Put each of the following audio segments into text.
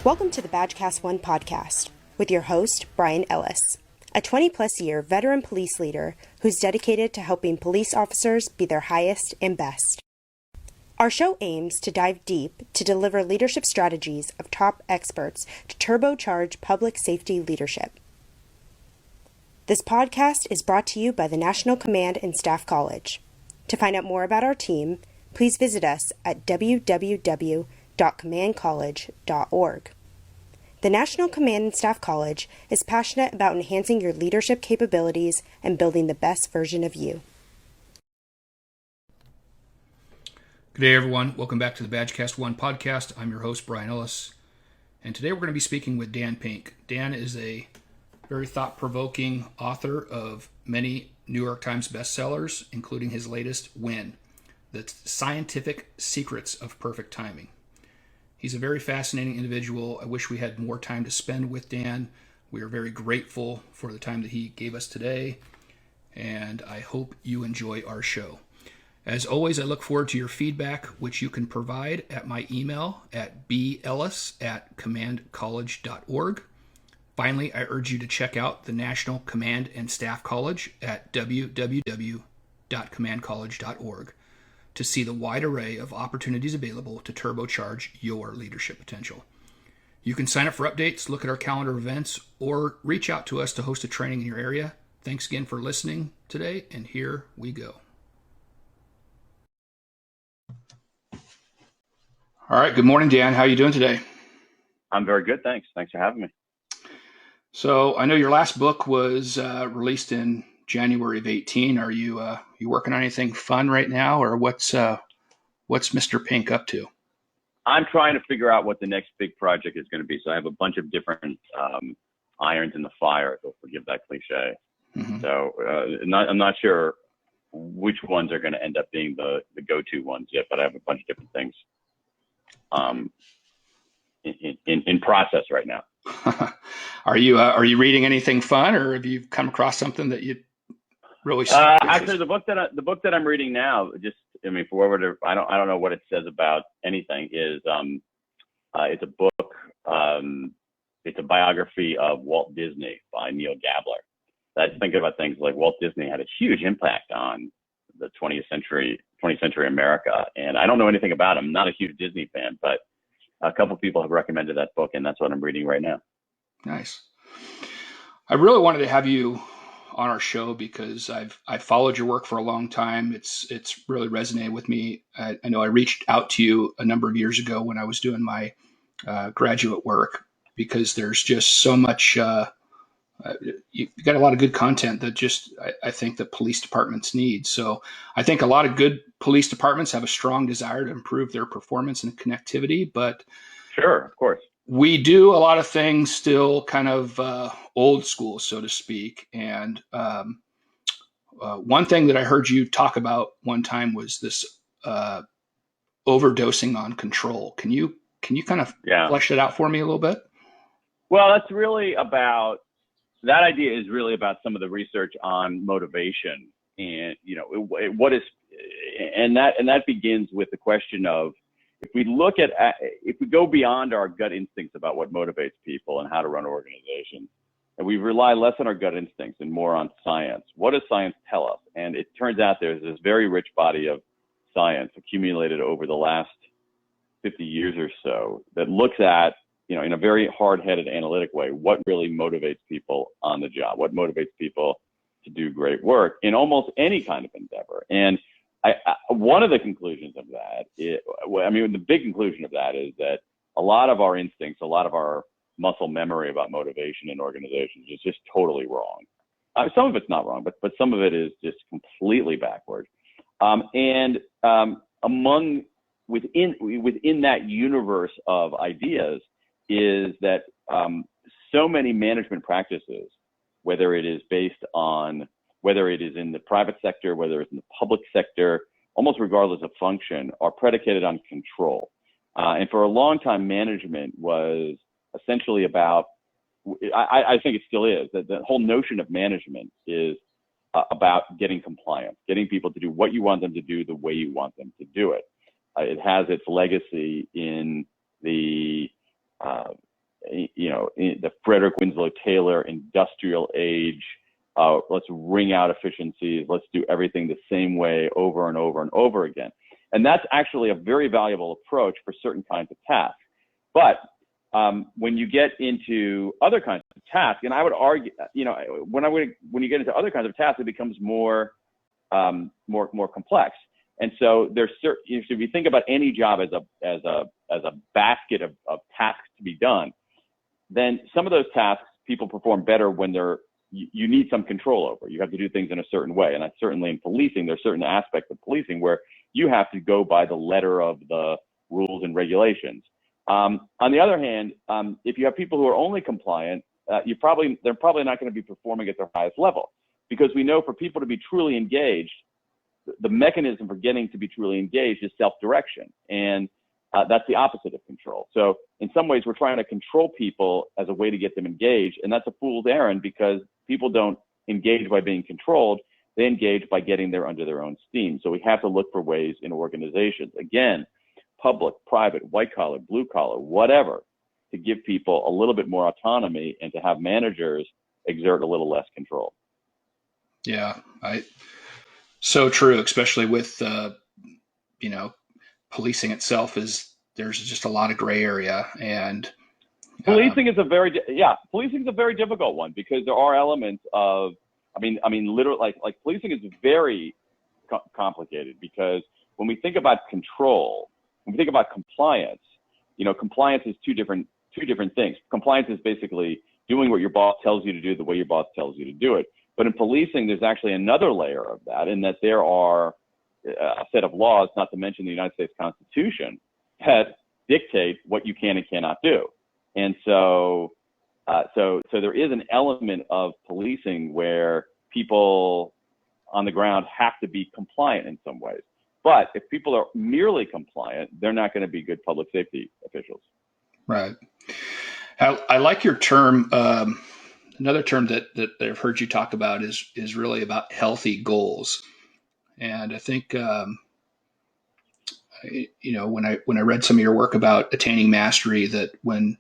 Welcome to the Badgecast 1 podcast with your host, Brian Ellis, a 20-plus year veteran police leader who's dedicated to helping police officers be their highest and best. Our show aims to dive deep to deliver leadership strategies of top experts to turbocharge public safety leadership. This podcast is brought to you by the National Command and Staff College. To find out more about our team, please visit us at www.commandcollege.org. The National Command and Staff College is passionate about enhancing your leadership capabilities and building the best version of you. Good day, everyone. Welcome back to the Badgecast 1 podcast. I'm your host, Brian Ellis, and today we're going to be speaking with Dan Pink. Dan is a very thought-provoking author of many New York Times bestsellers, including his latest, Win, The Scientific Secrets of Perfect Timing. He's a very fascinating individual. I wish we had more time to spend with Dan. We are very grateful for the time that he gave us today, and I hope you enjoy our show. As always, I look forward to your feedback, which you can provide at my email at bellis@commandcollege.org. Finally, I urge you to check out the National Command and Staff College at www.commandcollege.org to see the wide array of opportunities available to turbocharge your leadership potential. You can sign up for updates, look at our calendar of events, or reach out to us to host a training in your area. Thanks again for listening today, and here we go. All right, good morning, Dan. How are you doing today? I'm very good, thanks. Thanks for having me. So I know your last book was released in January of 18. Are you working on anything fun right now, or what's Mr. Pink up to? I'm trying to figure out what the next big project is going to be. So I have a bunch of different irons in the fire, if forgive that cliche. Mm-hmm. So I'm not sure which ones are going to end up being the go-to ones yet, but I have a bunch of different things in process right now. Are you reading anything fun, or have you come across something that you really? Actually, the book that I'm reading now, for whatever, I don't know what it says about anything. Is it's a book. It's a biography of Walt Disney by Neil Gabler. That's thinking about things like Walt Disney had a huge impact on the 20th century America, and I don't know anything about him. I'm not a huge Disney fan, but a couple of people have recommended that book, and that's what I'm reading right now. Nice. I really wanted to have you on our show because I've followed your work for a long time. It's really resonated with me. I know I reached out to you a number of years ago when I was doing my graduate work, because there's just so much. You got a lot of good content that I think that police departments need. So I think a lot of good police departments have a strong desire to improve their performance and connectivity, but sure, of course, we do a lot of things still kind of old school, so to speak. And one thing that I heard you talk about one time was this overdosing on control. Can you kind of flesh it out for me a little bit? Well, that idea is really about some of the research on motivation, and that begins with the question of, if we go beyond our gut instincts about what motivates people and how to run organizations, and we rely less on our gut instincts and more on science, what does science tell us? And it turns out there's this very rich body of science accumulated over the last 50 years or so that looks at, in a very hard-headed analytic way, what really motivates people on the job, what motivates people to do great work in almost any kind of endeavor. And one of the conclusions of that, the big conclusion of that is that a lot of our instincts, a lot of our muscle memory about motivation in organizations is just totally wrong. Some of it's not wrong, but some of it is just completely backward. Within that universe of ideas is that so many management practices, whether it is in the private sector, whether it's in the public sector, almost regardless of function, are predicated on control. And for a long time, management was essentially about, I think it still is, that the whole notion of management is about getting compliance, getting people to do what you want them to do the way you want them to do it. It has its legacy in the the Frederick Winslow Taylor industrial age. Let's wring out efficiencies. Let's do everything the same way over and over and over again. And that's actually a very valuable approach for certain kinds of tasks. But when you get into other kinds of tasks, and I would argue, when you get into other kinds of tasks, it becomes more complex. And so there's certain, if you think about any job as a basket of tasks to be done, then some of those tasks people perform better when you need some control over. You have to do things in a certain way. And that's certainly in policing, there's certain aspects of policing where you have to go by the letter of the rules and regulations. On the other hand, if you have people who are only compliant, they're probably not going to be performing at their highest level, because we know for people to be truly engaged, the mechanism for getting to be truly engaged is self-direction. And that's the opposite of control. So in some ways, we're trying to control people as a way to get them engaged. And that's a fool's errand, because people don't engage by being controlled. They engage by getting there under their own steam. So we have to look for ways in organizations, again, public, private, white collar, blue collar, whatever, to give people a little bit more autonomy and to have managers exert a little less control. Yeah, so true, especially with, policing itself there's just a lot of gray area, and policing is a very difficult one, because there are elements of, literally, like policing is very complicated, because when we think about control, when we think about compliance, compliance is two different things. Compliance is basically doing what your boss tells you to do the way your boss tells you to do it. But in policing, there's actually another layer of that, in that there are a set of laws, not to mention the United States Constitution, that dictate what you can and cannot do. And so there is an element of policing where people on the ground have to be compliant in some ways. But if people are merely compliant, they're not going to be good public safety officials. Right. I like your term. Another term that I've heard you talk about is really about healthy goals. And I think, when I read some of your work about attaining mastery, that when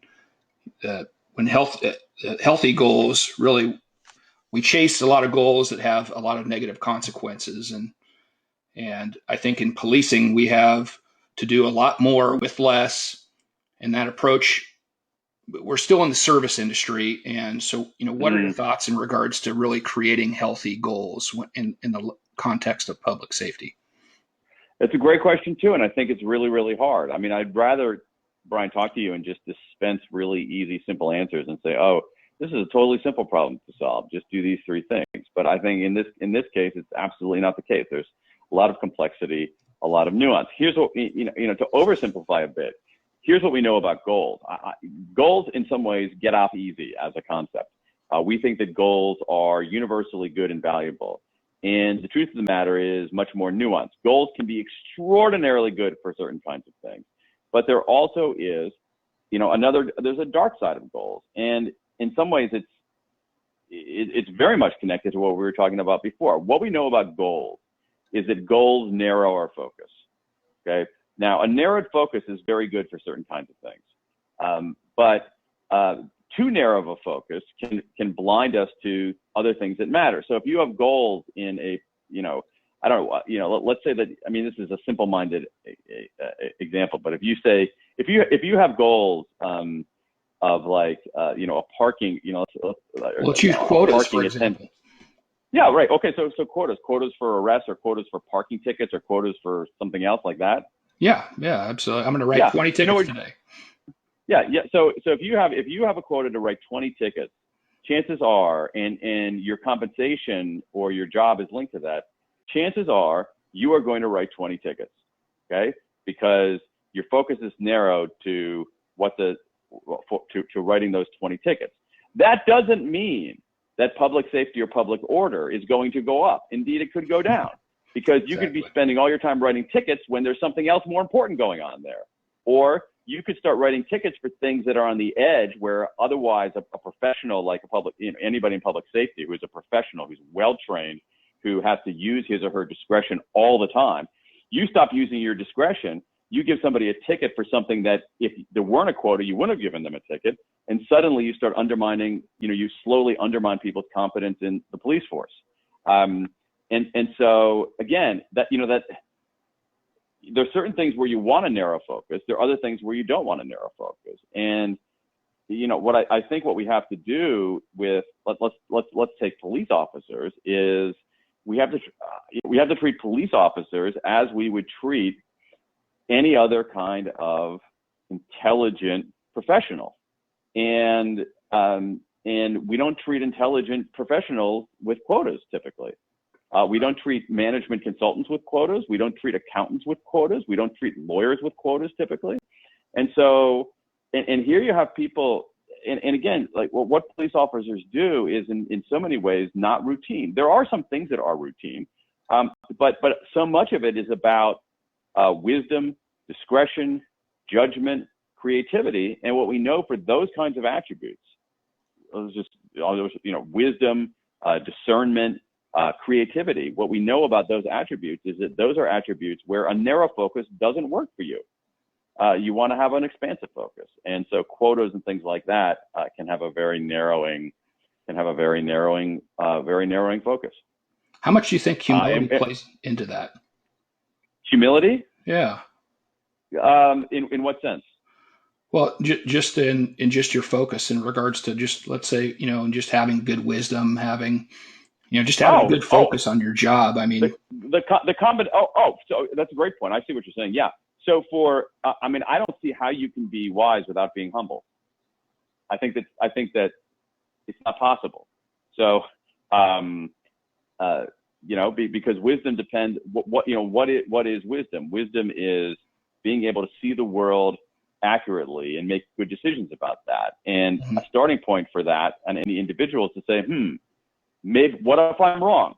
healthy goals, really, we chase a lot of goals that have a lot of negative consequences. And I think in policing, we have to do a lot more with less. And that approach, we're still in the service industry. And so, what are your thoughts in regards to really creating healthy goals in the context of public safety? It's a great question too. And I think it's really, really hard. I'd rather, Brian, talk to you and just dispense really easy, simple answers and say, oh, this is a totally simple problem to solve. Just do these three things. But I think in this case, it's absolutely not the case. There's a lot of complexity, a lot of nuance. Here's what, to oversimplify a bit, here's what we know about goals. Goals in some ways get off easy as a concept. We think that goals are universally good and valuable. And the truth of the matter is much more nuanced. Goals can be extraordinarily good for certain kinds of things, but there also is, there's a dark side of goals. And in some ways it's very much connected to what we were talking about before. What we know about goals is that goals narrow our focus. Okay. Now, a narrowed focus is very good for certain kinds of things. But too narrow of a focus can blind us to other things that matter. So if you have goals in let's say that, this is a simple-minded example, but if you have goals of like, a parking, let's use quotas, for example. Yeah, right. Okay. So quotas for arrests, or quotas for parking tickets, or quotas for something else like that. Yeah, absolutely. I'm going to write 20 tickets today. Yeah. So if you have a quota to write 20 tickets, chances are, and your compensation or your job is linked to that, chances are you are going to write 20 tickets. Okay, because your focus is narrowed to to writing those 20 tickets. That doesn't mean that public safety or public order is going to go up. Indeed, it could go down, because you could be spending all your time writing tickets when there's something else more important going on there. Or you could start writing tickets for things that are on the edge, where otherwise a professional, like anybody in public safety who is a professional, who's well-trained, who has to use his or her discretion all the time, you stop using your discretion, you give somebody a ticket for something that if there weren't a quota, you wouldn't have given them a ticket. And suddenly you start undermining, you slowly undermine people's confidence in the police force. And so again, that there's certain things where you want to narrow focus. There are other things where you don't want to narrow focus. And what I think what we have to do with let's take police officers is we have to treat police officers as we would treat any other kind of intelligent professional. And we don't treat intelligent professionals with quotas typically. We don't treat management consultants with quotas. We don't treat accountants with quotas. We don't treat lawyers with quotas typically. And so, and here you have people, and again, like what police officers do is in so many ways not routine. There are some things that are routine, but so much of it is about wisdom, discretion, judgment, creativity. And what we know for those kinds of attributes, wisdom, discernment, creativity, what we know about those attributes is that those are attributes where a narrow focus doesn't work for you. You want to have an expansive focus. And so quotas and things like that can have a very narrowing focus. How much do you think humility plays into that? Humility? Yeah. In what sense? Well, just in just your focus in regards to just, let's say, just having good wisdom, having a good focus on your job. I mean, so that's a great point. I see what you're saying. Yeah. So I don't see how you can be wise without being humble. I think that it's not possible. So, because wisdom depends. What is wisdom? Wisdom is being able to see the world accurately and make good decisions about that. And a starting point for that, and any individual, is to say, maybe what if I'm wrong?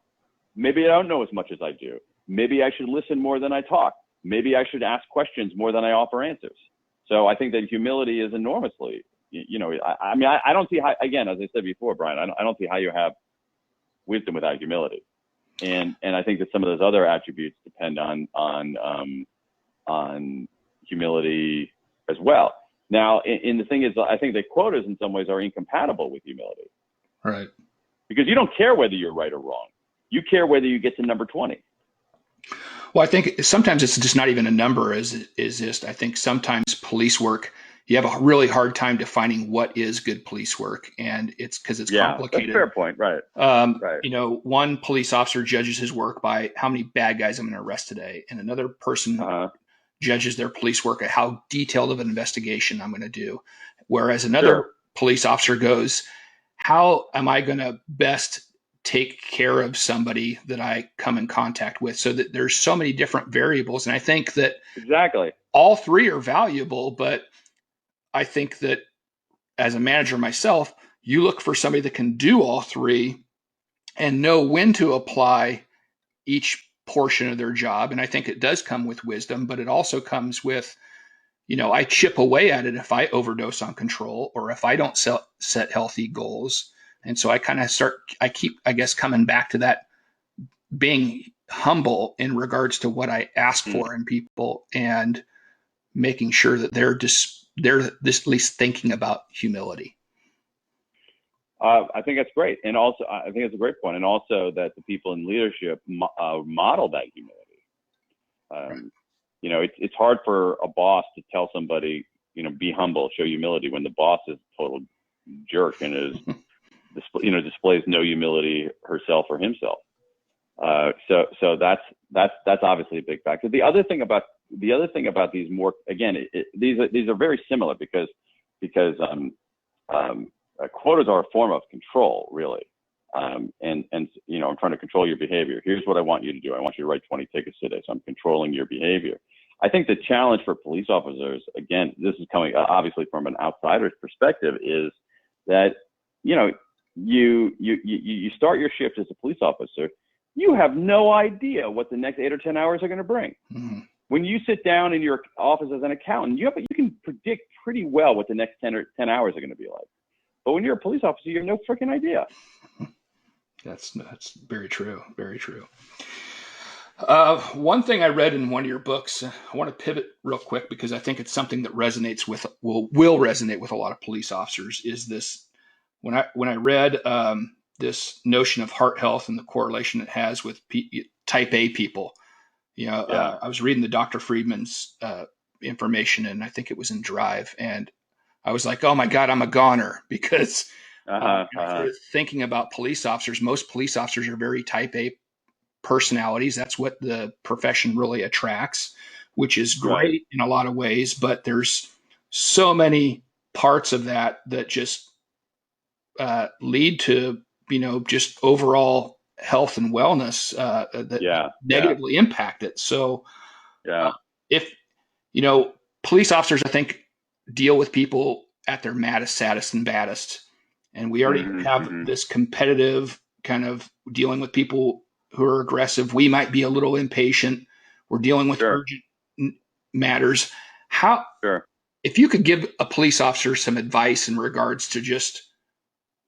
Maybe I don't know as much as I do. Maybe I should listen more than I talk. Maybe I should ask questions more than I offer answers. So I think that humility is enormously, I don't see how, again, as I said before, Brian, I don't see how you have wisdom without humility. And I think that some of those other attributes depend on humility as well. Now, and the thing is, I think that quotas in some ways are incompatible with humility. Right. Because you don't care whether you're right or wrong. You care whether you get to number 20. Well, I think sometimes it's just not even a number I think sometimes police work, you have a really hard time defining what is good police work. And it's because it's complicated. That's a fair point. Right. Right. One police officer judges his work by how many bad guys I'm going to arrest today. And another person judges their police work at how detailed of an investigation I'm going to do. Whereas another police officer goes, how am I going to best take care of somebody that I come in contact with? So that there's so many different variables. And I think that exactly all three are valuable, but I think that as a manager myself, you look for somebody that can do all three and know when to apply each portion of their job. And I think it does come with wisdom, but it also comes with, I chip away at it if I overdose on control or if I don't set healthy goals. And so I keep, I guess, coming back to that, being humble in regards to what I ask for in people and making sure that they're at least thinking about humility. I think that's great. And also, I think it's a great point. And also that the people in leadership model that humility. It's hard for a boss to tell somebody, be humble, show humility when the boss is a total jerk and is, displays no humility herself or himself. So that's obviously a big factor. The other thing about these more, again, these are very similar because quotas are a form of control, really. And I'm trying to control your behavior. Here's what I want you to do. I want you to write 20 tickets today. So I'm controlling your behavior. I think the challenge for police officers, again, this is coming obviously from an outsider's perspective, is that, you start your shift as a police officer, you have no idea what the next 8 or 10 hours are going to bring. Mm-hmm. When you sit down in your office as an accountant, you can predict pretty well what the next 10 hours are going to be like. But when you're a police officer, you have no freaking idea. That's very true. Very true. One thing I read in one of your books, I want to pivot real quick because I think it's something that resonates with will resonate with a lot of police officers. Is this when I read this notion of heart health and the correlation it has with type A people. Yeah. I was reading the Dr. Friedman's information, and I think it was in Drive, and I was like, "Oh my God, I'm a goner," because I started thinking about police officers. Most police officers are very type A personalities. That's what the profession really attracts, which is great Right. in a lot of ways. But there's so many parts of that just lead to just overall health and wellness that negatively impact it. So if police officers, I think, deal with people at their maddest, saddest, and baddest, and we already have this competitive kind of dealing with people who are aggressive. We might be a little impatient. We're dealing with urgent matters. If you could give a police officer some advice in regards to just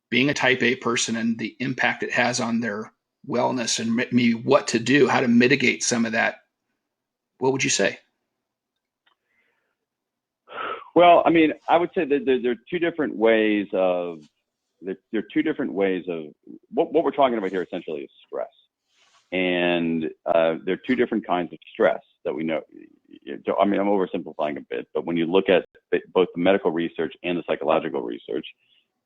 being a type A person and the impact it has on their wellness and maybe what to do, how to mitigate some of that, what would you say? Well, I mean, I would say that there are two different ways of what we're talking about here essentially is stress. And there are two different kinds of stress that we know. I mean, I'm oversimplifying a bit, but when you look at both the medical research and the psychological research,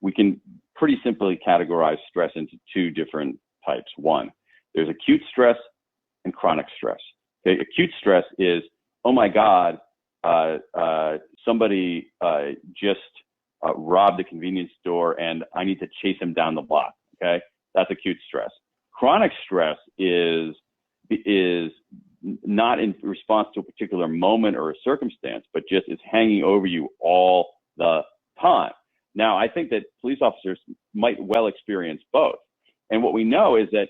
we can pretty simply categorize stress into two different types. One, there's acute stress and chronic stress. Okay? Acute stress is, oh my God, somebody just robbed a convenience store and I need to chase him down the block. Okay, that's acute stress. Chronic stress is not in response to a particular moment or a circumstance, but just is hanging over you all the time. Now, I think that police officers might well experience both. And what we know is that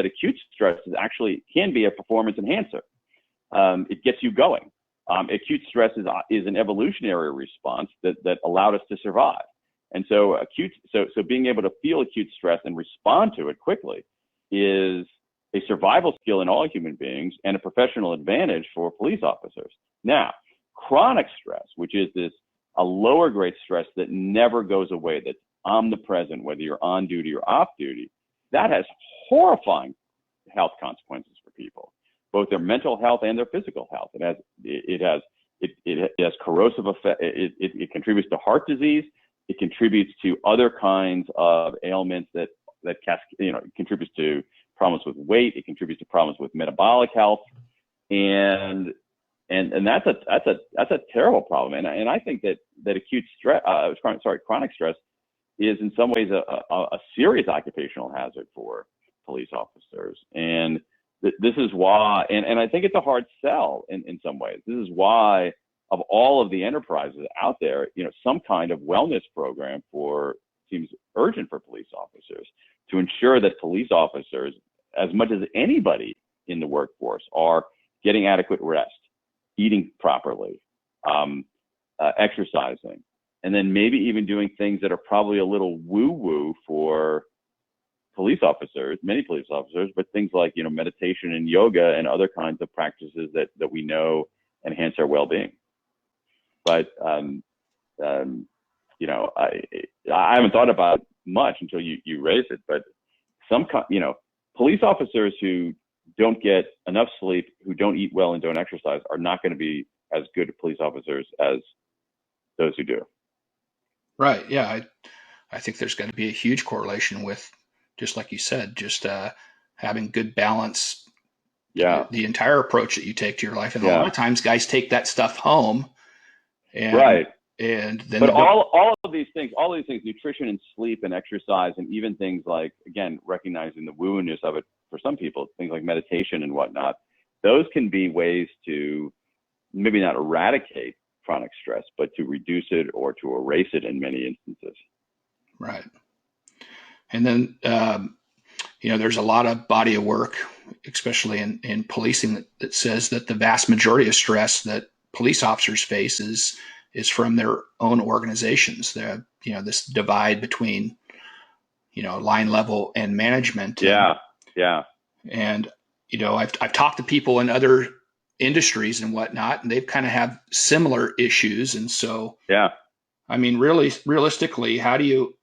acute stress can be a performance enhancer. It gets you going. Acute stress is an evolutionary response that allowed us to survive. And so so being able to feel acute stress and respond to it quickly is a survival skill in all human beings and a professional advantage for police officers. Now, chronic stress, which is a lower grade stress that never goes away, that's omnipresent, whether you're on duty or off duty, that has horrifying health consequences for people, both their mental health and their physical health. It has corrosive effect. It contributes to heart disease. It contributes to other kinds of ailments that it contributes to problems with weight. It contributes to problems with metabolic health, and that's a terrible problem. And I think that acute stress, chronic stress, is in some ways a serious occupational hazard for police officers. And this is why, and I think it's a hard sell in some ways. This is why, of all of the enterprises out there, some kind of wellness program seems urgent for police officers to ensure that police officers, as much as anybody in the workforce, are getting adequate rest, eating properly, exercising, and then maybe even doing things that are probably a little woo-woo for many police officers, but things like, meditation and yoga and other kinds of practices that we know enhance our well-being. But, I haven't thought about it much until you raised it, but police officers who don't get enough sleep, who don't eat well and don't exercise are not going to be as good police officers as those who do. Right. Yeah. I think there's going to be a huge correlation with, just like you said, just having good balance. Yeah. The entire approach that you take to your life. And a lot of times guys take that stuff home. And, right. And then, but all of these things, nutrition and sleep and exercise, and even things like, again, recognizing the woo-ness of it for some people, things like meditation and whatnot, those can be ways to maybe not eradicate chronic stress, but to reduce it or to erase it in many instances. Right. And then, there's a lot of body of work, especially in policing, that says that the vast majority of stress that police officers face is from their own organizations. This divide between, line level and management. Yeah. And, I've talked to people in other industries and whatnot, and they've kind of have similar issues. And so, Yeah. I mean, really, realistically, how do you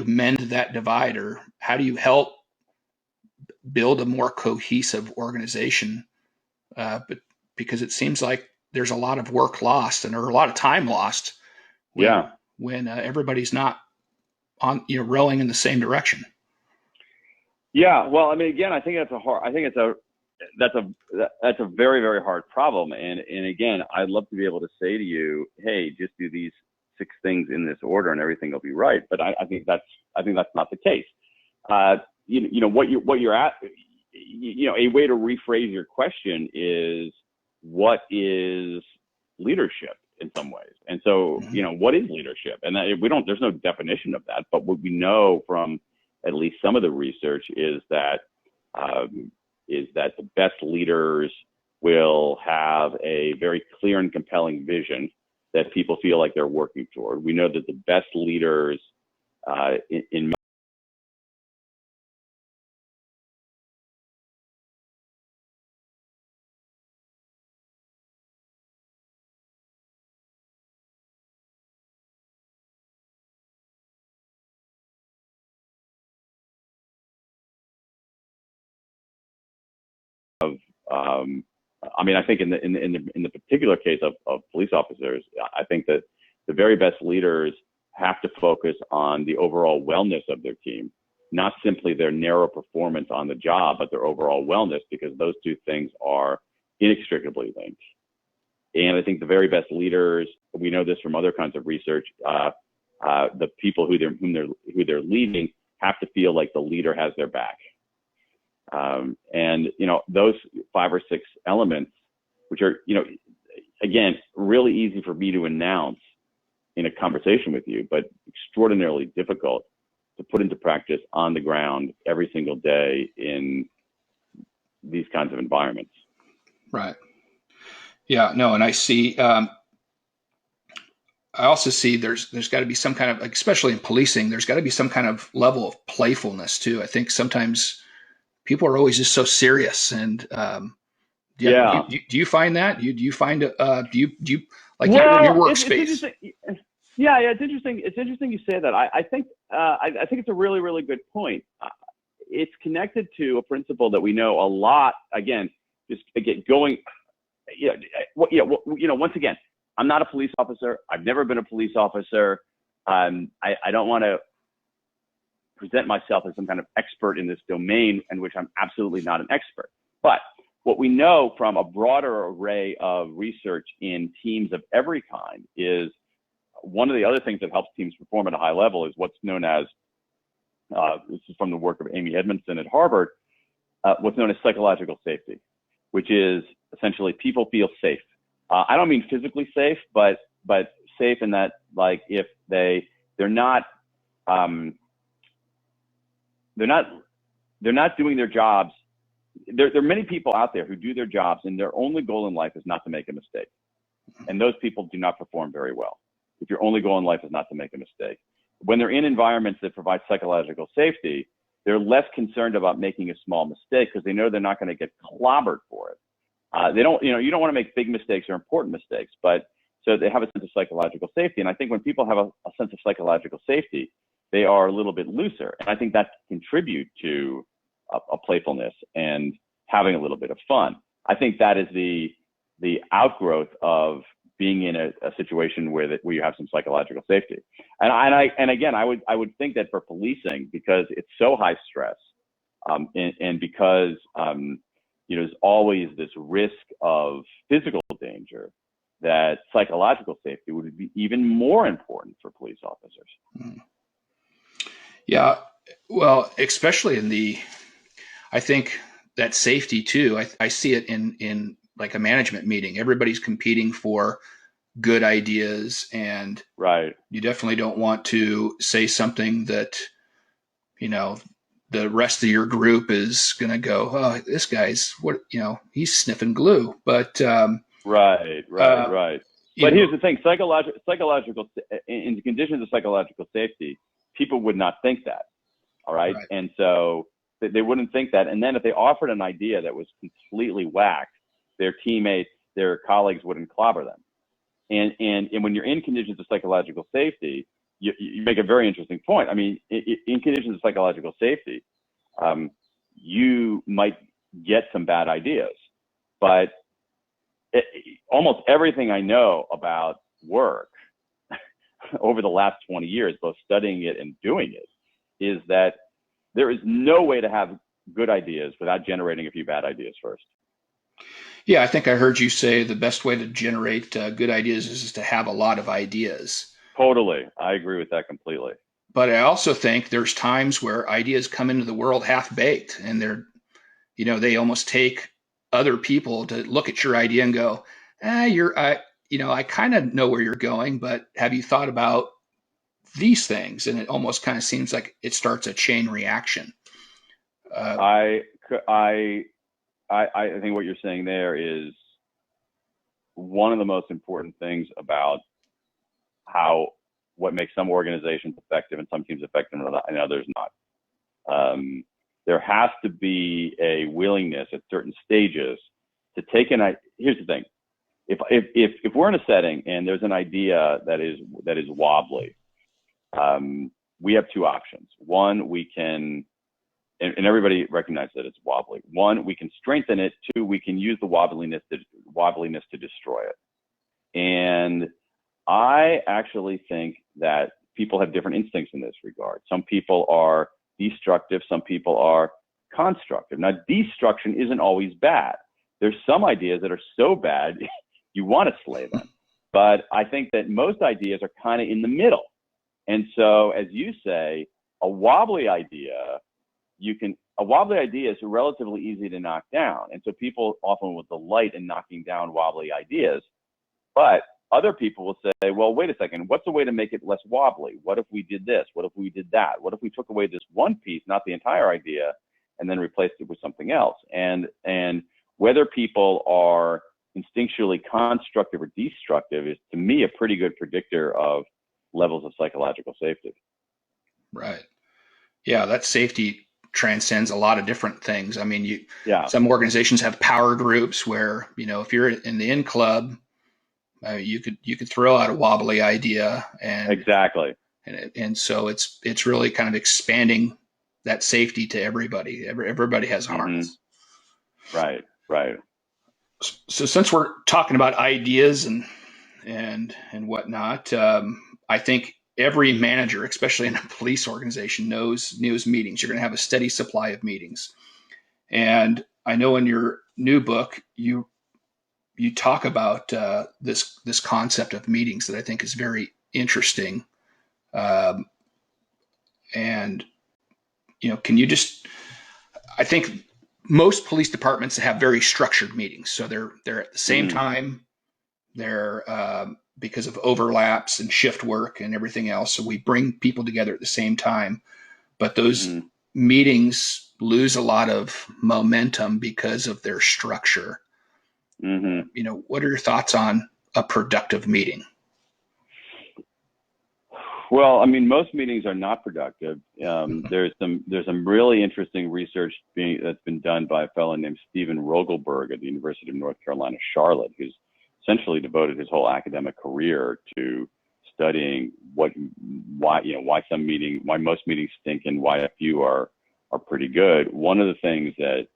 mend that divide, or how do you help build a more cohesive organization? But because it seems like there's a lot of work lost or a lot of time lost when everybody's not on, rowing in the same direction. Yeah. Well, I mean, again, I think that's a very, very hard problem. And again, I'd love to be able to say to you, hey, just do these 6 things in this order and everything will be right. But I think that's not the case. What you're at, a way to rephrase your question is, what is leadership in some ways? And so, what is leadership? And there's no definition of that, but what we know from at least some of the research is that the best leaders will have a very clear and compelling vision that people feel like they're working toward. We know that the best leaders in I think in the particular case of police officers, I think that the very best leaders have to focus on the overall wellness of their team, not simply their narrow performance on the job, but their overall wellness, because those two things are inextricably linked. And I think the very best leaders, we know this from other kinds of research, the people who they're leading have to feel like the leader has their back. And those 5 or 6 elements, which are, again, really easy for me to announce in a conversation with you, but extraordinarily difficult to put into practice on the ground every single day in these kinds of environments. Right. Yeah, no. And I see, I also see there's got to be some kind of, like, especially in policing, there's got to be some kind of level of playfulness too. I think sometimes people are always just so serious, and do you find that? Do you find do you like, well, in your workspace? It's interesting. It's interesting you say that. I think it's a really, really good point. It's connected to a principle that we know a lot. Again, just get going. Once again, I'm not a police officer. I've never been a police officer. I don't want to present myself as some kind of expert in this domain, in which I'm absolutely not an expert. But what we know from a broader array of research in teams of every kind is one of the other things that helps teams perform at a high level is what's known as, this is from the work of Amy Edmondson at Harvard, what's known as psychological safety, which is essentially people feel safe. I don't mean physically safe, but safe in that, like, if they're not doing their jobs. There are many people out there who do their jobs and their only goal in life is not to make a mistake. And those people do not perform very well. If your only goal in life is not to make a mistake. When they're in environments that provide psychological safety, they're less concerned about making a small mistake because they know they're not going to get clobbered for it. You don't want to make big mistakes or important mistakes, but so they have a sense of psychological safety. And I think when people have a sense of psychological safety, they are a little bit looser. And I think that can contribute to a playfulness and having a little bit of fun. I think that is the outgrowth of being in a situation where you have some psychological safety. And again, I would think that for policing, because it's so high stress, and because there's always this risk of physical danger, that psychological safety would be even more important for police officers. Yeah, well, especially I think that safety too. I see it in like a management meeting. Everybody's competing for good ideas, and right. You definitely don't want to say something that the rest of your group is going to go, oh, this guy's he's sniffing glue. But right. But here's the thing: psychological in the conditions of psychological safety, people would not think that. All right. And so They wouldn't think that. And then if they offered an idea that was completely whacked, their teammates, their colleagues wouldn't clobber them. And when you're in conditions of psychological safety, you make a very interesting point. I mean, in conditions of psychological safety, you might get some bad ideas, but almost everything I know about work over the last 20 years, both studying it and doing it, is that there is no way to have good ideas without generating a few bad ideas first. Yeah, I think I heard you say the best way to generate good ideas is to have a lot of ideas. Totally. I agree with that completely. But I also think there's times where ideas come into the world half-baked, and they almost take other people to look at your idea and go, I kind of know where you're going, but have you thought about these things? And it almost kind of seems like it starts a chain reaction. I think what you're saying there is one of the most important things about what makes some organizations effective and some teams effective and others not. There has to be a willingness at certain stages to take here's the thing. If we're in a setting and there's an idea that is wobbly, we have two options. One, we can, and everybody recognizes that it's wobbly. One, we can strengthen it. Two, we can use the wobbliness to destroy it. And I actually think that people have different instincts in this regard. Some people are destructive. Some people are constructive. Now, destruction isn't always bad. There's some ideas that are so bad you want to slay them. But I think that most ideas are kind of in the middle. And so, as you say, a wobbly idea is relatively easy to knock down. And so people often will delight in knocking down wobbly ideas. But other people will say, well, wait a second, what's a way to make it less wobbly? What if we did this? What if we did that? What if we took away this one piece, not the entire idea, and then replaced it with something else? And whether people are instinctually constructive or destructive is, to me, a pretty good predictor of levels of psychological safety. Right. Yeah, that safety transcends a lot of different things. I mean, some organizations have power groups where, if you're in the in club, you could throw out a wobbly idea, and exactly. And so it's really kind of expanding that safety to everybody. Everybody has hearts. Mm-hmm. Right. So since we're talking about ideas and whatnot, I think every manager, especially in a police organization, knows meetings. You're going to have a steady supply of meetings. And I know in your new book, you talk about this concept of meetings that I think is very interesting. And can you I think most police departments have very structured meetings. So they're at the same time. They're because of overlaps and shift work and everything else. So we bring people together at the same time, but those meetings lose a lot of momentum because of their structure. What are your thoughts on a productive meeting? Well, I mean, most meetings are not productive. There's some really interesting research that's been done by a fellow named Stephen Rogelberg at the University of North Carolina, Charlotte, who's essentially devoted his whole academic career to studying why most meetings stink and why a few are pretty good. One of the things that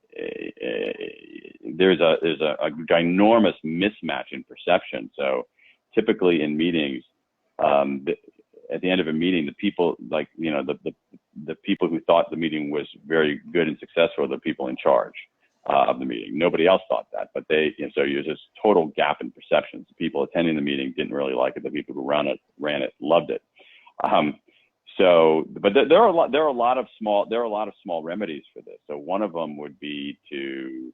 there's a ginormous mismatch in perception. So typically in meetings, at the end of a meeting, the people the people who thought the meeting was very good and successful are the people in charge of the meeting. Nobody else thought that, but so there's this total gap in perceptions. The people attending the meeting didn't really like it. The people who ran it, loved it. But there are a lot of small remedies for this. So one of them would be to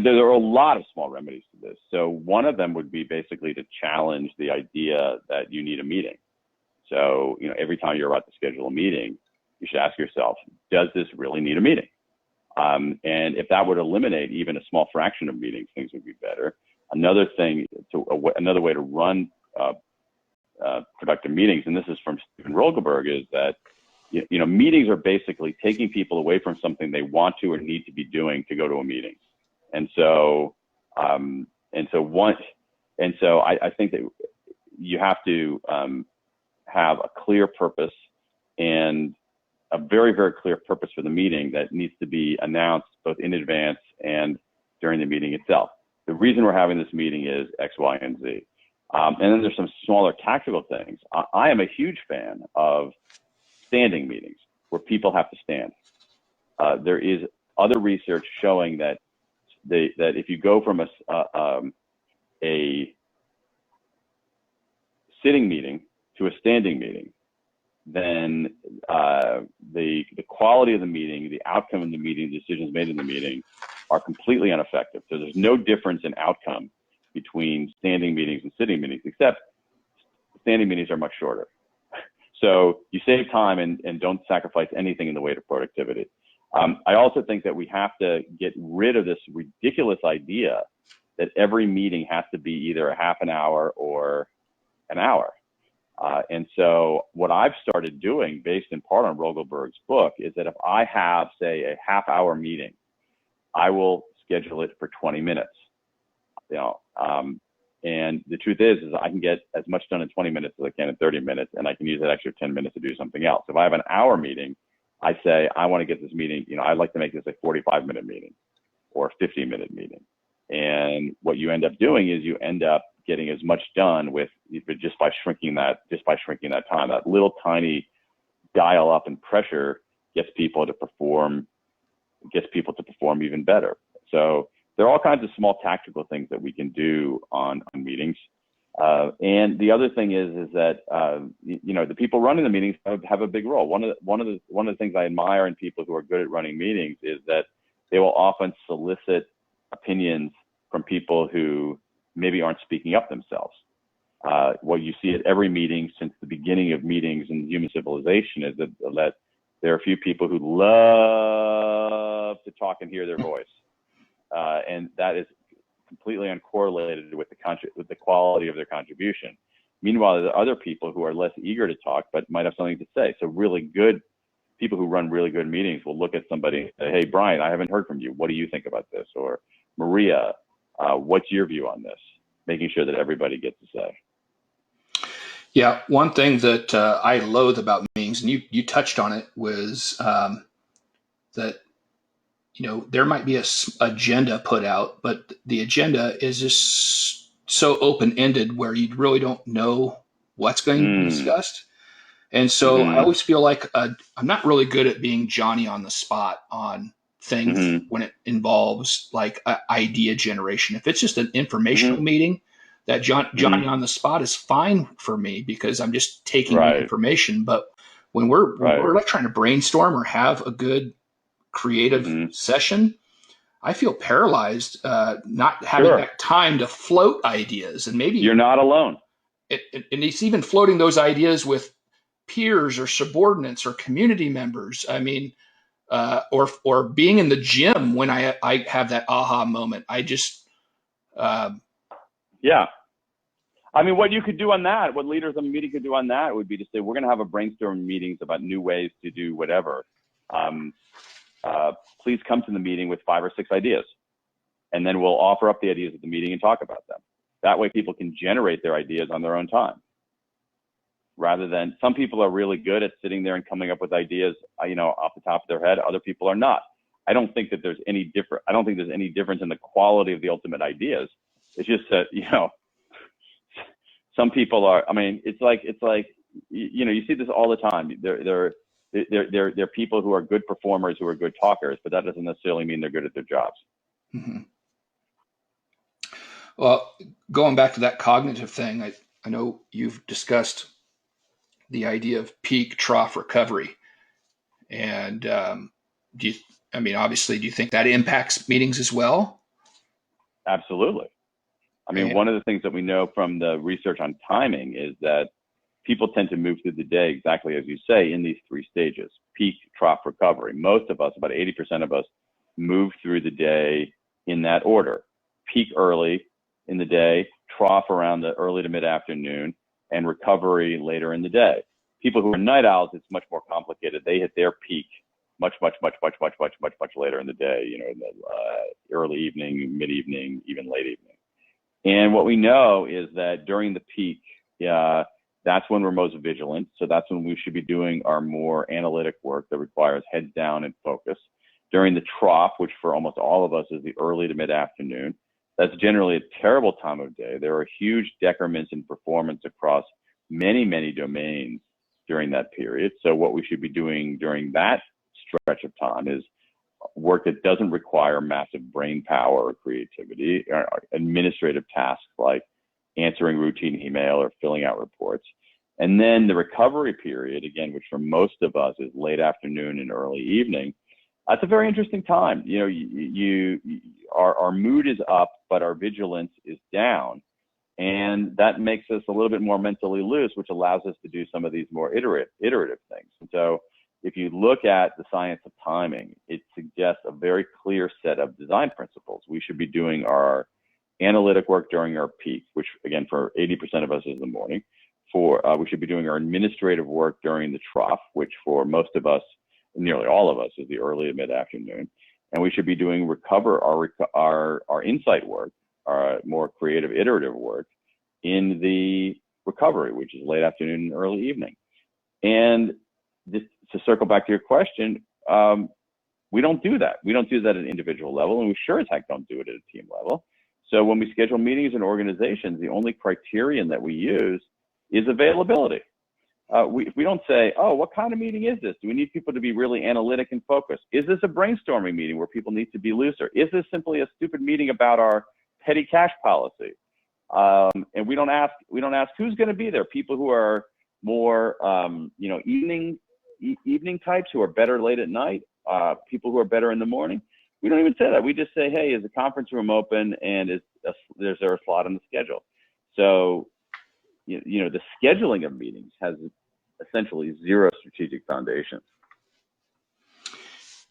there are a lot of small remedies to this. So one of them would be basically to challenge the idea that you need a meeting. So, every time you're about to schedule a meeting, you should ask yourself, does this really need a meeting? And if that would eliminate even a small fraction of meetings, things would be better. Another way to run productive meetings, and this is from Stephen Rogelberg, is that meetings are basically taking people away from something they want to or need to be doing to go to a meeting. And so, I think that you have to have a clear purpose, and a very, very clear purpose for the meeting that needs to be announced both in advance and during the meeting itself. The reason we're having this meeting is X, Y, and Z. And then there's some smaller tactical things. I am a huge fan of standing meetings where people have to stand. There is other research showing that if you go from a sitting meeting to a standing meeting, then the quality of the meeting, the outcome of the meeting, the decisions made in the meeting are completely ineffective. So there's no difference in outcome between standing meetings and sitting meetings, except standing meetings are much shorter. So you save time and don't sacrifice anything in the way of productivity. I also think that we have to get rid of this ridiculous idea that every meeting has to be either a half an hour or an hour. And so what I've started doing, based in part on Rogelberg's book, is that if I have, say, a half-hour meeting, I will schedule it for 20 minutes. And the truth is I can get as much done in 20 minutes as I can in 30 minutes, and I can use that extra 10 minutes to do something else. If I have an hour meeting, I say, I want to get this meeting, I'd like to make this a 45-minute meeting or a 50-minute meeting. And what you end up doing is you end up getting as much done just by shrinking that time. That little tiny dial up in pressure gets people to perform even better. So there are all kinds of small tactical things that we can do on meetings. And the other thing is that the people running the meetings have a big role. One of the things I admire in people who are good at running meetings is that they will often solicit opinions from people who maybe aren't speaking up themselves. What you see at every meeting since the beginning of meetings in human civilization is that there are a few people who love to talk and hear their voice. And that is completely uncorrelated with the quality of their contribution. Meanwhile, there are other people who are less eager to talk, but might have something to say. So really good people who run really good meetings will look at somebody and say, hey, Brian, I haven't heard from you. What do you think about this? Or Maria, what's your view on this? Making sure that everybody gets to say. Yeah, one thing that I loathe about meetings, and you touched on it, was that there might be a agenda put out, but the agenda is just so open-ended where you really don't know what's going to be discussed. And so I always feel like I'm not really good at being Johnny on the spot on things when it involves like idea generation. If it's just an informational meeting, that Johnny on the spot is fine for me because I'm just taking the information. But when we're like trying to brainstorm or have a good creative session, I feel paralyzed, not having that time to float ideas. And maybe you're not alone. And it's even floating those ideas with peers or subordinates or community members. I mean, or being in the gym when I have that aha moment. I just, I mean, what you could do on that, what leaders of a meeting could do on that would be to say, we're going to have a brainstorm meetings about new ways to do whatever. Please come to the meeting with 5 or 6 ideas, and then we'll offer up the ideas at the meeting and talk about them. That way people can generate their ideas on their own time. Rather than, some people are really good at sitting there and coming up with ideas, off the top of their head. Other people are not. I don't think there's any difference in the quality of the ultimate ideas. It's just that, some people are, it's like, you see this all the time. There are people who are good performers, who are good talkers, but that doesn't necessarily mean they're good at their jobs. Mm-hmm. Well, going back to that cognitive thing, I know you've discussed the idea of peak trough recovery. And obviously, do you think that impacts meetings as well? Absolutely. One of the things that we know from the research on timing is that people tend to move through the day exactly as you say in these 3 stages: peak, trough, recovery. Most of us, about 80% of us, move through the day in that order: peak early in the day, trough around the early to mid-afternoon, and recovery later in the day. People who are night owls, it's much more complicated. They hit their peak much later in the day, in the early evening, mid-evening, even late evening. And what we know is that during the peak, that's when we're most vigilant. So that's when we should be doing our more analytic work that requires heads down and focus. During the trough, which for almost all of us is the early to mid-afternoon, that's generally a terrible time of day. There are huge decrements in performance across many, many domains during that period. So what we should be doing during that stretch of time is work that doesn't require massive brain power or creativity, or administrative tasks like answering routine email or filling out reports. And then the recovery period, again, which for most of us is late afternoon and early evening, that's a very interesting time. Our mood is up, but our vigilance is down. And that makes us a little bit more mentally loose, which allows us to do some of these more iterative things. And so if you look at the science of timing, it suggests a very clear set of design principles. We should be doing our analytic work during our peak, which again, for 80% of us is the morning. We should be doing our administrative work during the trough, which for most of us, nearly all of us, is the early to mid-afternoon. And we should be doing our insight work, our more creative, iterative work in the recovery, which is late afternoon and early evening. And just to circle back to your question, we don't do that. We don't do that at an individual level, and we sure as heck don't do it at a team level. So when we schedule meetings in organizations, the only criterion that we use is availability. We don't say, oh, what kind of meeting is this? Do we need people to be really analytic and focused? Is this a brainstorming meeting where people need to be looser? Is this simply a stupid meeting about our petty cash policy? And we don't ask who's going to be there. People who are more, evening types who are better late at night, people who are better in the morning. We don't even say that. We just say, hey, is the conference room open, and is there a slot on the schedule? So, the scheduling of meetings has essentially zero strategic foundation.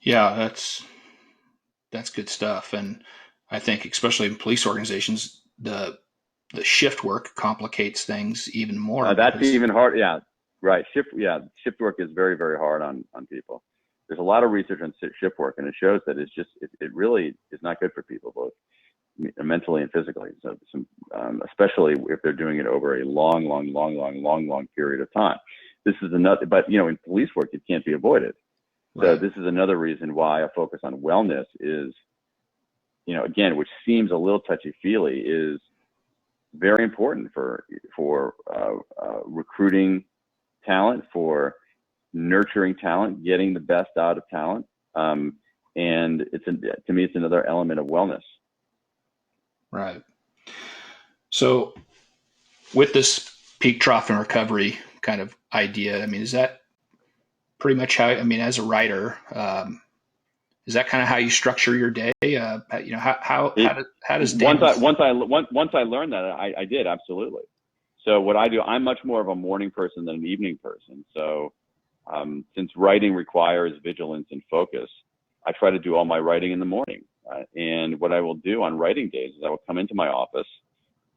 Yeah, that's good stuff. And I think especially in police organizations, the shift work complicates things even more. That's even hard. Yeah, right. Shift work is very, very hard on people. There's a lot of research on shift work, and it shows that it really is not good for people, both mentally and physically. So, especially if they're doing it over a long period of time. This is another, but in police work, it can't be avoided. Right. So this is another reason why a focus on wellness is, again, which seems a little touchy-feely, is very important for recruiting talent, for nurturing talent, getting the best out of talent. And to me, it's another element of wellness. Right. So with this peak, trough, and recovery kind of idea, is that pretty much how, as a writer, is that kind of how you structure your day? How does Dan? Once I learned that, I did, absolutely. So what I do, I'm much more of a morning person than an evening person. So since writing requires vigilance and focus, I try to do all my writing in the morning. And what I will do on writing days is I will come into my office.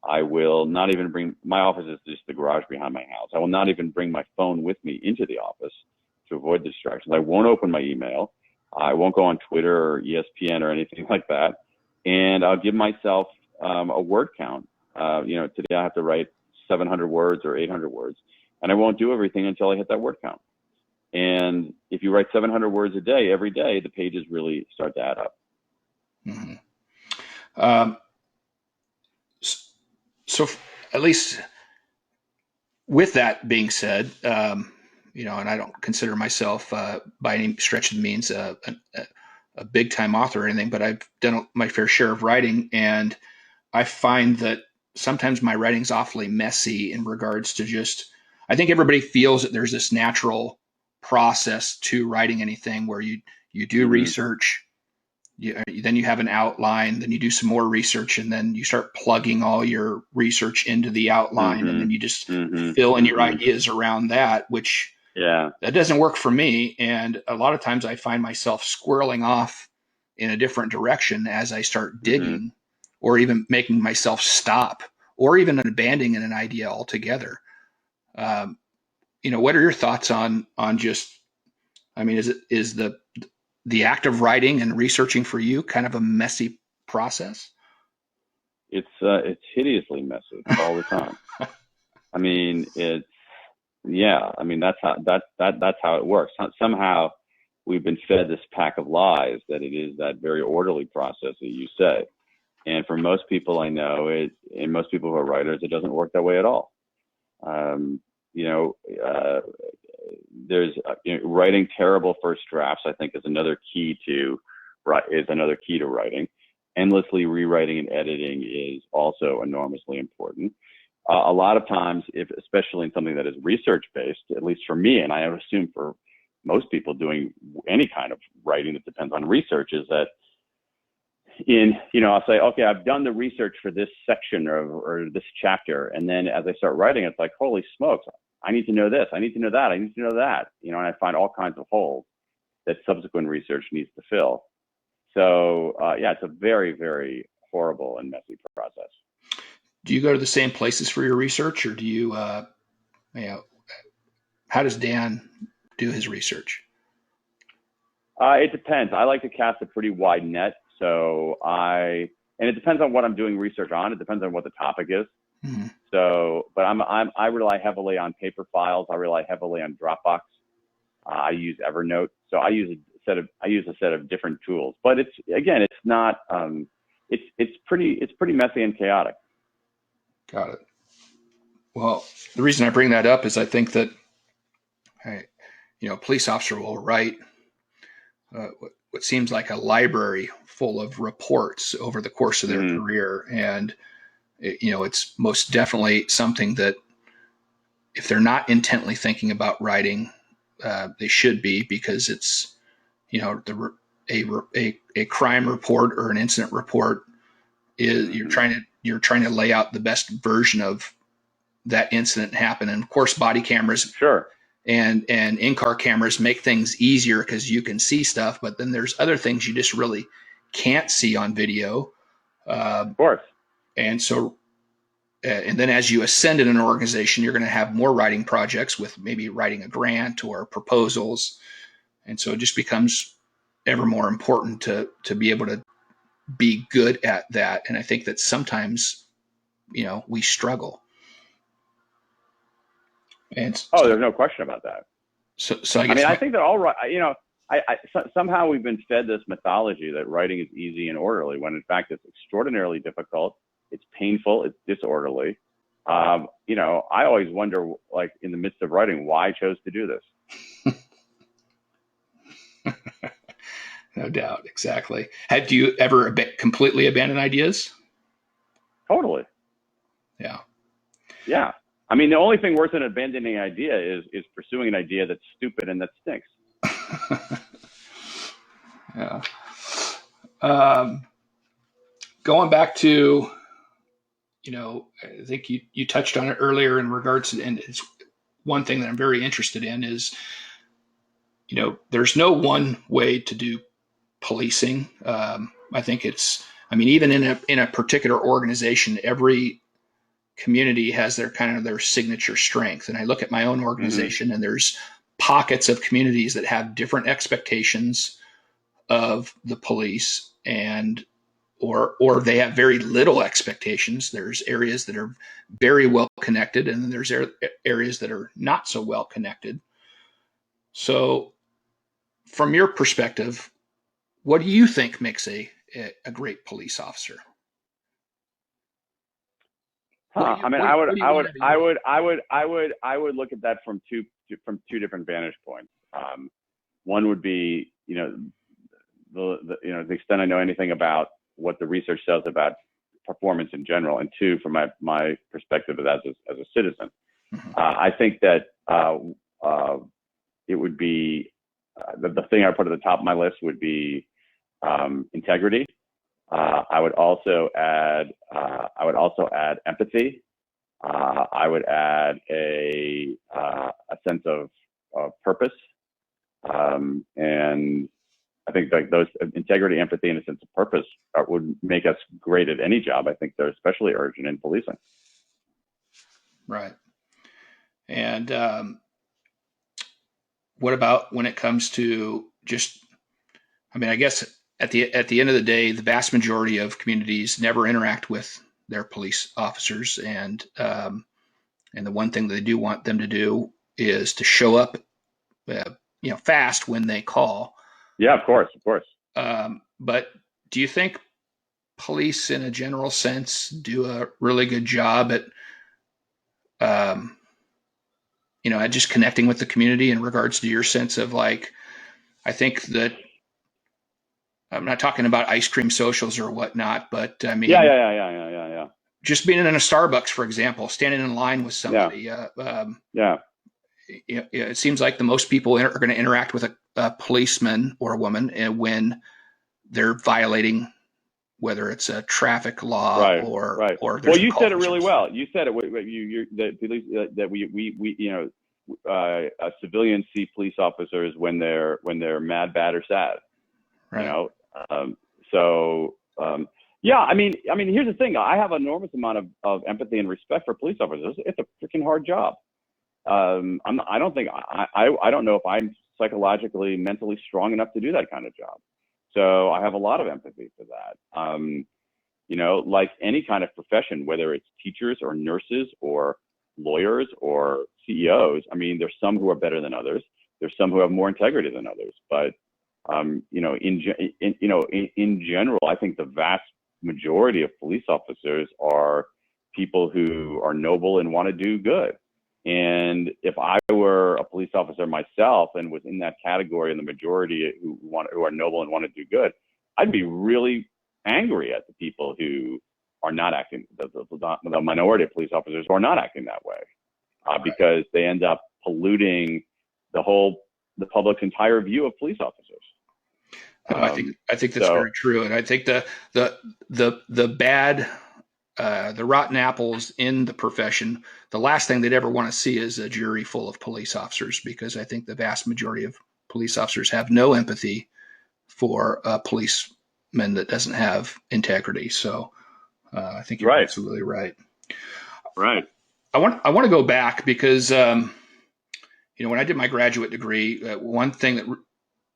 I will not even bring, my office is just the garage behind my house. I will not even bring my phone with me into the office to avoid distractions. I won't open my email. I won't go on Twitter or ESPN or anything like that. And I'll give myself a word count. Today I have to write 700 words or 800 words, and I won't do everything until I hit that word count. And if you write 700 words a day, every day, the pages really start to add up. Mm-hmm. So at least with that being said, and I don't consider myself by any stretch of the means a big time author or anything, but I've done my fair share of writing, and I find that sometimes my writing's awfully messy in regards to I think everybody feels that there's this natural process to writing anything where you do research, then you have an outline, then you do some more research, and then you start plugging all your research into the outline, and then you just fill in your ideas around that, which that doesn't work for me. And a lot of times I find myself squirreling off in a different direction as I start digging, or even making myself stop, or even abandoning an idea altogether. what are your thoughts on just, I mean, is the act of writing and researching for you kind of a messy process? It's hideously messy all the time. I mean, I mean, that's how it works. Somehow we've been fed this pack of lies that it is that very orderly process that you say. And for most people I know, and most people who are writers, it doesn't work that way at all. There's writing terrible first drafts, I think, is another key to writing. Endlessly rewriting and editing is also enormously important. A lot of times, especially in something that is research-based, at least for me, and I would assume for most people doing any kind of writing that depends on research, is that I'll say, okay, I've done the research for this section or this chapter. And then as I start writing, it's like, holy smokes, I need to know this. I need to know that. I need to know that. And I find all kinds of holes that subsequent research needs to fill. So, it's a very, very horrible and messy process. Do you go to the same places for your research, or do you, how does Dan do his research? It depends. I like to cast a pretty wide net. And it depends on what I'm doing research on. It depends on what the topic is. Mm-hmm. So, but I rely heavily on paper files. I rely heavily on Dropbox. I use Evernote. So I use a set of different tools, but it's not, it's pretty messy and chaotic. Got it. Well, the reason I bring that up is I think that, a police officer will write what seems like a library full of reports over the course of their career. And, it's most definitely something that if they're not intently thinking about writing, they should be, because it's, a crime report or an incident report is you're trying to lay out the best version of that incident happen. And of course, body cameras, sure, and in-car cameras make things easier because you can see stuff, but then there's other things you just really can't see on video. Of course. And so, and then as you ascend in an organization, you're going to have more writing projects with maybe writing a grant or proposals. And so it just becomes ever more important to be able to be good at that. And I think that sometimes, we struggle. And there's no question about that. So I guess I think that all right, somehow we've been fed this mythology that writing is easy and orderly, when in fact it's extraordinarily difficult. It's painful. It's disorderly. I always wonder, like in the midst of writing, why I chose to do this. No doubt. Exactly. Have you ever completely abandoned ideas? Totally. Yeah. Yeah. I mean, the only thing worse than abandoning an idea is pursuing an idea that's stupid and that stinks. Yeah. Going back to, I think you touched on it earlier in regards to, and it's one thing that I'm very interested in is, there's no one way to do policing. I think even in a particular organization, every community has their signature strength. And I look at my own organization, and there's pockets of communities that have different expectations of the police, and or they have very little expectations. There's areas that are very well connected, and then there's areas that are not so well connected. So from your perspective, what do you think makes a great police officer? I would look at that from two different vantage points. One would be, the extent I know anything about what the research says about performance in general, and two, from my perspective as a citizen. Mm-hmm. I think that it would be the thing I put at the top of my list would be integrity. I would also add empathy. I would add a sense of purpose, and I think like those integrity, empathy, and a sense of purpose would make us great at any job. I think they're especially urgent in policing. Right. And what about when it comes to just, I mean, I guess at the end of the day, the vast majority of communities never interact with their police officers, and the one thing they do want them to do is to show up, fast when they call. Yeah, of course. But do you think police, in a general sense, do a really good job at, at just connecting with the community in regards to your sense of, like, I think that I'm not talking about ice cream socials or whatnot, but I mean, yeah. Just being in a Starbucks, for example, standing in line with somebody. It seems like the most people are going to interact with a policeman or a woman when they're violating, whether it's a traffic law or well, you said it really well. You said it. That we civilians see police officers when they're mad, bad, or sad. Right. Yeah. I mean, here's the thing. I have an enormous amount of empathy and respect for police officers. It's a freaking hard job. I don't know if I'm psychologically, mentally strong enough to do that kind of job. So I have a lot of empathy for that. Like any kind of profession, whether it's teachers or nurses or lawyers or CEOs, I mean, there's some who are better than others. There's some who have more integrity than others. But, in general, I think the vast majority of police officers are people who are noble and want to do good. And if I were a police officer myself and was in that category, and the majority who are noble and want to do good, I'd be really angry at the people who are not acting, the minority of police officers who are not acting that way, because they end up polluting the public's entire view of police officers. I think that's very true, and I think the bad. The rotten apples in the profession, the last thing they'd ever want to see is a jury full of police officers, because I think the vast majority of police officers have no empathy for a policeman that doesn't have integrity. So I think you're absolutely right. Right. I want to go back because, when I did my graduate degree, one thing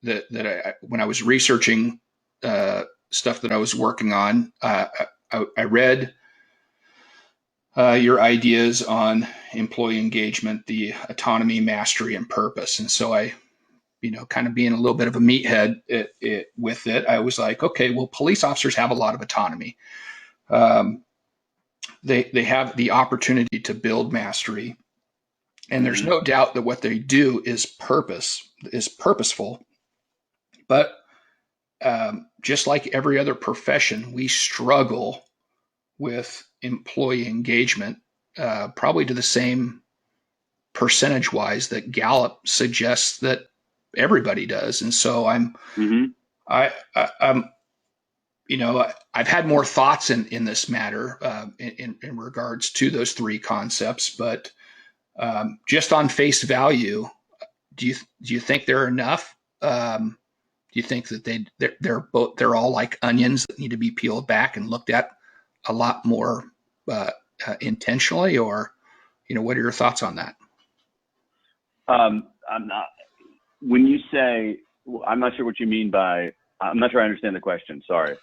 that when I was researching stuff that I was working on, I read your ideas on employee engagement, the autonomy, mastery, and purpose. And so I, kind of being a little bit of a meathead with it, I was like, okay, well, police officers have a lot of autonomy. They have the opportunity to build mastery. And there's no doubt that what they do is purposeful. But just like every other profession, we struggle with employee engagement, probably to the same percentage wise that Gallup suggests that everybody does. And so I've had more thoughts in this matter, in regards to those three concepts, but just on face value, do you think they're enough? Do you think that they're all like onions that need to be peeled back and looked at a lot more intentionally, or what are your thoughts on that? I'm not. When you say, I'm not sure what you mean by. I'm not sure I understand the question. Sorry.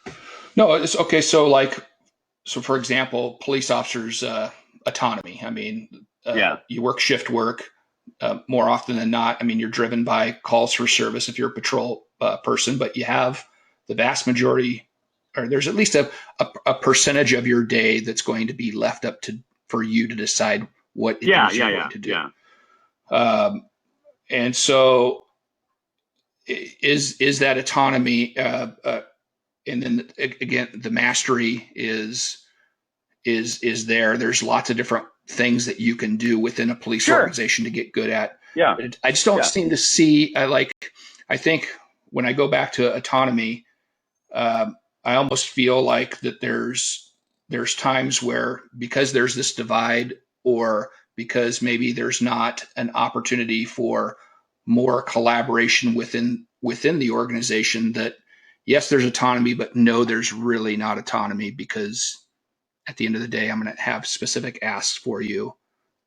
No, it's okay. So for example, police officers' autonomy. I mean, you work shift work more often than not. I mean, you're driven by calls for service if you're a patrol person, but you have the vast majority, or there's at least a percentage of your day that's going to be left up for you to decide what you're going to do. And so is that autonomy, and then again, the mastery is there. There's lots of different things that you can do within a police organization to get good at. Yeah. But I just don't seem to see, I think when I go back to autonomy, I almost feel like that there's times where, because there's this divide, or because maybe there's not an opportunity for more collaboration within the organization, that yes, there's autonomy, but no, there's really not autonomy, because at the end of the day, I'm going to have specific asks for you,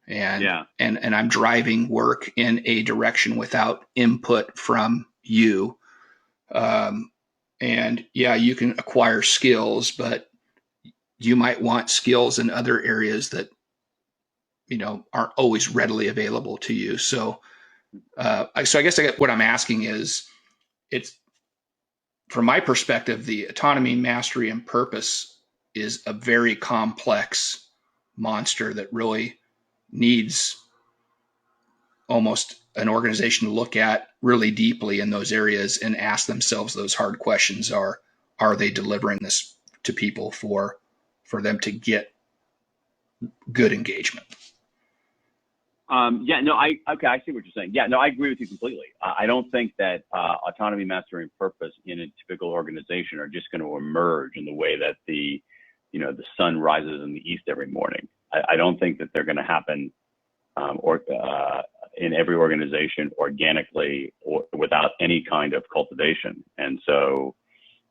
and I'm driving work in a direction without input from you. And yeah, you can acquire skills, but you might want skills in other areas that, aren't always readily available to you. So, I guess what I'm asking is, it's from my perspective, the autonomy, mastery, and purpose is a very complex monster that really needs almost an organization to look at really deeply in those areas and ask themselves those hard questions. Are they delivering this to people for them to get good engagement? I see what you're saying. Yeah, no, I agree with you completely. I don't think that autonomy, mastery, and purpose in a typical organization are just going to emerge in the way that the sun rises in the east every morning. I don't think that they're going to happen in every organization organically or without any kind of cultivation. And so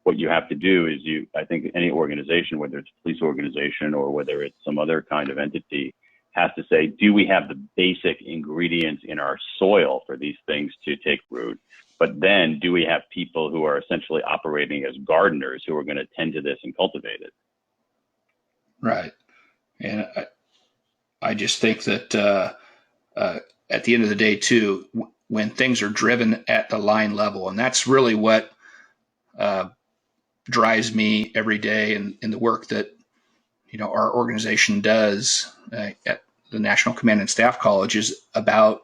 what you have to do is I think any organization, whether it's a police organization or whether it's some other kind of entity, has to say, do we have the basic ingredients in our soil for these things to take root? But then do we have people who are essentially operating as gardeners who are going to tend to this and cultivate it? Right. And I just think that at the end of the day, too, when things are driven at the line level, and that's really what drives me every day in the work that our organization does at the National Command and Staff College, is about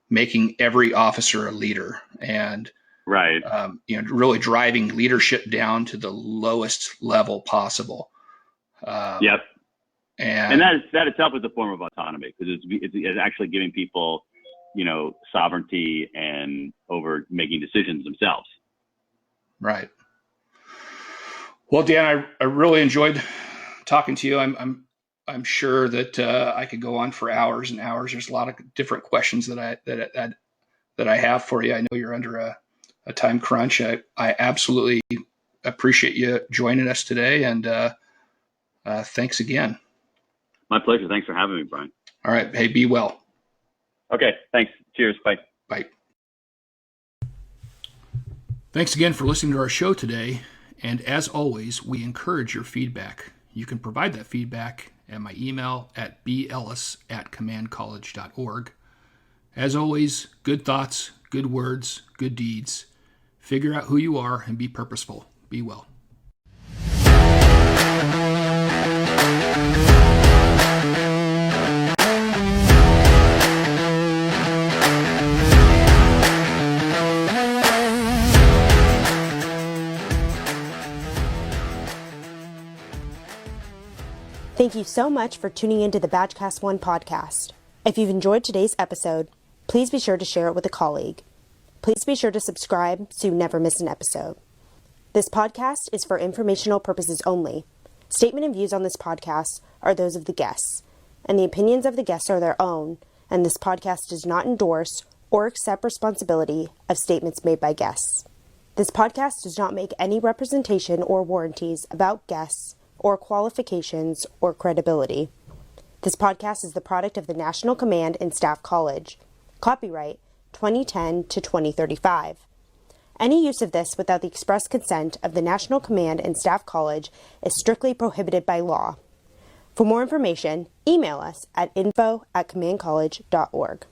making every officer a leader, and right, really driving leadership down to the lowest level possible. Yep. And that itself is a form of autonomy, because it's actually giving people, sovereignty and over making decisions themselves. Right. Well, Dan, I really enjoyed talking to you. I'm sure that I could go on for hours and hours. There's a lot of different questions that I have for you. I know you're under a time crunch. I absolutely appreciate you joining us today, and thanks again. My pleasure. Thanks for having me, Brian. All right. Hey, be well. Okay. Thanks. Cheers. Bye. Bye. Thanks again for listening to our show today. And as always, we encourage your feedback. You can provide that feedback at my email at bellis@commandcollege.org. As always, good thoughts, good words, good deeds. Figure out who you are and be purposeful. Be well. Thank you so much for tuning into the Badgecast 1 podcast. If you've enjoyed today's episode, please be sure to share it with a colleague. Please be sure to subscribe so you never miss an episode. This podcast is for informational purposes only. Statement and views on this podcast are those of the guests, and the opinions of the guests are their own, and this podcast does not endorse or accept responsibility of statements made by guests. This podcast does not make any representation or warranties about guests or qualifications or credibility. This podcast is the product of the National Command and Staff College. Copyright 2010 to 2035. Any use of this without the express consent of the National Command and Staff College is strictly prohibited by law. For more information, email us at info@commandcollege.org.